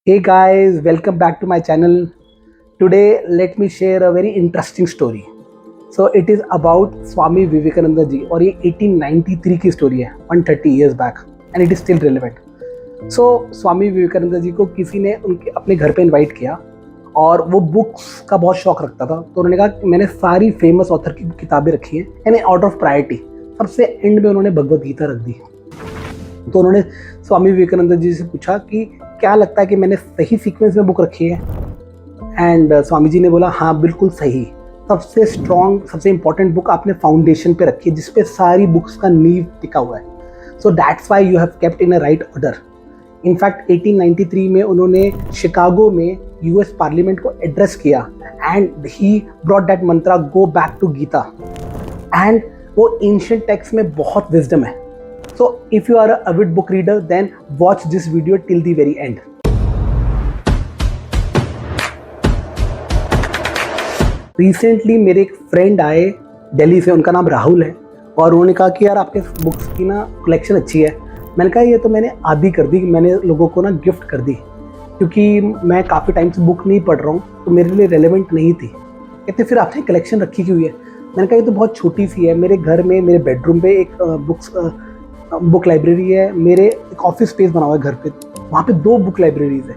Hey guys, welcome back to my channel. Today, let me share a very interesting story. So it is about Swami Vivekananda ji और ये 1893 की story है 130 years back and it is still relevant. So Swami Vivekananda ji को किसी ने उनके अपने घर पे इनवाइट किया और वो बुक्स का बहुत शौक रखता था, तो उन्होंने कहा कि मैंने सारी फेमस ऑथर की किताबें रखी हैं यानी ऑर्डर ऑफ प्रायोरिटी। सबसे एंड में उन्होंने भगवद गीता रख दी। तो उन्होंने स्वामी विवेकानंद जी से पूछा कि क्या लगता है कि मैंने सही सीक्वेंस में बुक रखी है। एंड स्वामी जी ने बोला हाँ बिल्कुल सही, सबसे स्ट्रॉन्ग सबसे इंपॉर्टेंट बुक आपने फाउंडेशन पे रखी है जिसपे सारी बुक्स का नींव टिका हुआ है। So that's why you have kept in a right order. In fact 1893 में उन्होंने शिकागो में यूएस पार्लियामेंट को एड्रेस किया and he brought that mantra go back to Gita. And वो एंशिएंट टेक्स्ट में बहुत विजडम है। So if you are a avid book reader, then watch this video till the very end. Recently मेरे एक friend आए दिल्ली से, उनका नाम राहुल है, और उन्होंने कहा कि यार आपके बुक्स की ना कलेक्शन अच्छी है। मैंने कहा ये तो मैंने आधी कर दी, मैंने लोगों को ना गिफ्ट कर दी क्योंकि मैं काफ़ी टाइम से बुक नहीं पढ़ रहा हूँ तो मेरे लिए रेलेवेंट नहीं थी। कहते फिर आपने कलेक्शन रखी क्यों है? मैंने कहा ये तो बहुत छोटी सी है, मेरे घर में मेरे बेडरूम पे एक बुक लाइब्रेरी है, मेरे एक ऑफिस स्पेस बना हुआ है घर पे, वहाँ पे 2 बुक लाइब्रेरीज है,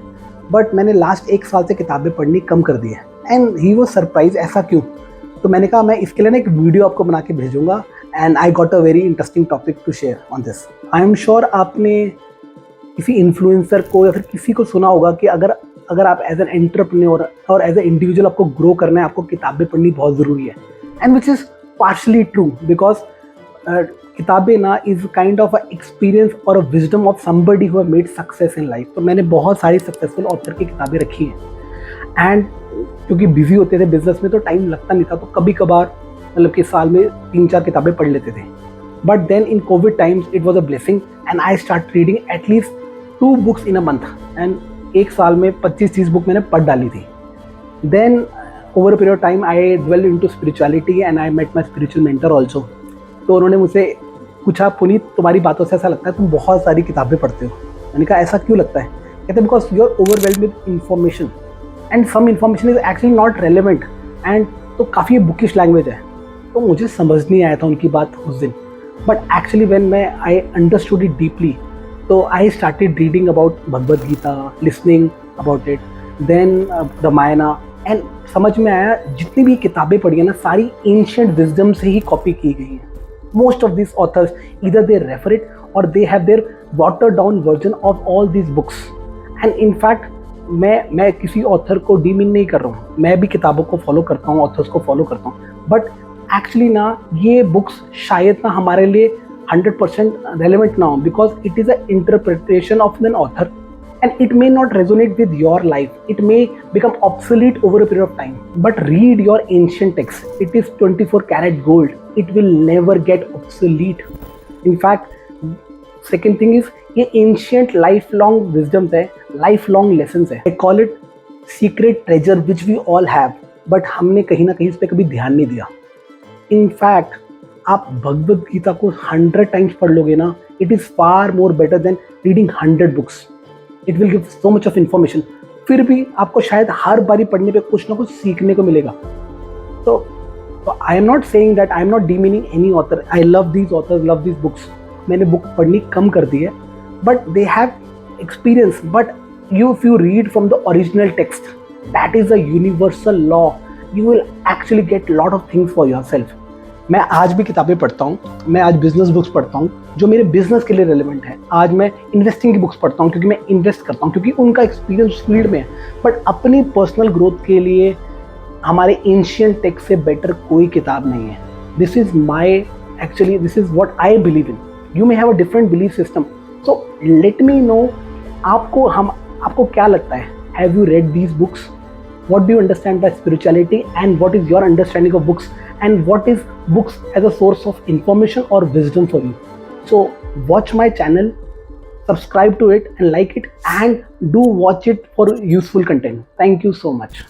बट मैंने लास्ट 1 साल से किताबें पढ़नी कम कर दी है। एंड ही वाज सरप्राइज, ऐसा क्यों? तो मैंने कहा मैं इसके लिए ना एक वीडियो आपको बना के भेजूंगा and I got a very interesting topic to share on this. I am sure आपने किसी इन्फ्लुएंसर को या फिर किसी को सुना होगा कि अगर आप एज एन एंटरप्रेन्योर और एज ए इंडिविजुअल आपको ग्रो करना है, आपको किताबें पढ़नी बहुत ज़रूरी है। And which is partially true because किताबें ना is kind of a experience और a wisdom of somebody who have made success in life. तो मैंने बहुत सारी सक्सेसफुल ऑथर की किताबें रखी हैं एंड क्योंकि बिजी होते थे बिजनेस में तो टाइम लगता नहीं था, तो कभी कभार मतलब कि साल में 3-4 किताबें पढ़ लेते थे। But then in Covid times it was a blessing and I start reading at least 2 books in a month and एक साल में 25-30 बुक मैंने पढ़ डाली थी। Then over a period of time I dwelled into spirituality and I met my spiritual mentor also। तो उन्होंने मुझसे पूछा पुनीत तुम्हारी बातों से ऐसा लगता है तुम बहुत सारी किताबें पढ़ते हो। मैंने कहा ऐसा क्यों लगता है? कहते because you are overwhelmed with information and some information is actually not relevant and तो काफ़ी बुकिश लैंग्वेज है। तो मुझे समझ नहीं आया था उनकी बात उस दिन, बट एक्चुअली व्हेन मैं आई अंडरस्टूड इट डीपली तो I started reading about Bhagavad Gita, listening about it, then Ramayana and समझ में आया जितनी भी किताबें पढ़ी है ना सारी एंशिएंट विजडम से ही कॉपी की गई हैं। Most of these authors either they refer it or they have their watered down version of all these books. And in fact मैं किसी ऑथर को डीमीन नहीं कर रहा हूँ, मैं भी किताबों को फॉलो करता हूँ, ऑथर्स को फॉलो करता हूँ, बट एक्चुअली ना ये बुक्स शायद ना हमारे लिए 100% रेलिवेंट ना हो because it is a interpretation of an author and it may not resonate with your life. It may become obsolete over a period of time. But read your ancient text. It is 24 karat gold. It will never get obsolete. In fact, second thing is ये ancient lifelong wisdoms है, lifelong lessons है. I call it secret treasure which we all have. But हमने कहीं ना कहीं इस पे कभी ध्यान नहीं दिया. In fact, आप भगवद गीता को 100 times पढ़ लोगे ना, it is far more better than reading 100 books. It will give so much of information. फिर भी आपको शायद हर बारी पढ़ने पे कुछ ना कुछ सीखने को मिलेगा। तो I am not saying that I am not demeaning any author. I love these authors, love these books. मैंने बुक पढ़नी कम कर दी है but they have experience. But if you read from the original text that is a universal law, you will actually get lot of things for yourself. मैं आज भी किताबें पढ़ता हूँ, मैं आज बिजनेस बुक्स पढ़ता हूँ जो मेरे बिजनेस के लिए रेलिवेंट है। आज मैं इन्वेस्टिंग की बुक्स पढ़ता हूँ क्योंकि मैं इन्वेस्ट करता हूँ, क्योंकि उनका एक्सपीरियंस फील्ड में है। बट अपनी पर्सनल ग्रोथ के लिए हमारे एंशिएंट टेक्स्ट से बेटर कोई किताब नहीं है। This is my actually this is what I believe in. You may have a different belief system, so let me know आपको क्या लगता है। Have you read these books? What do you understand by spirituality and what is your understanding of books and what is books as a source of information or wisdom for you? So watch my channel, subscribe to it and like it, and do watch it for useful content. Thank you so much.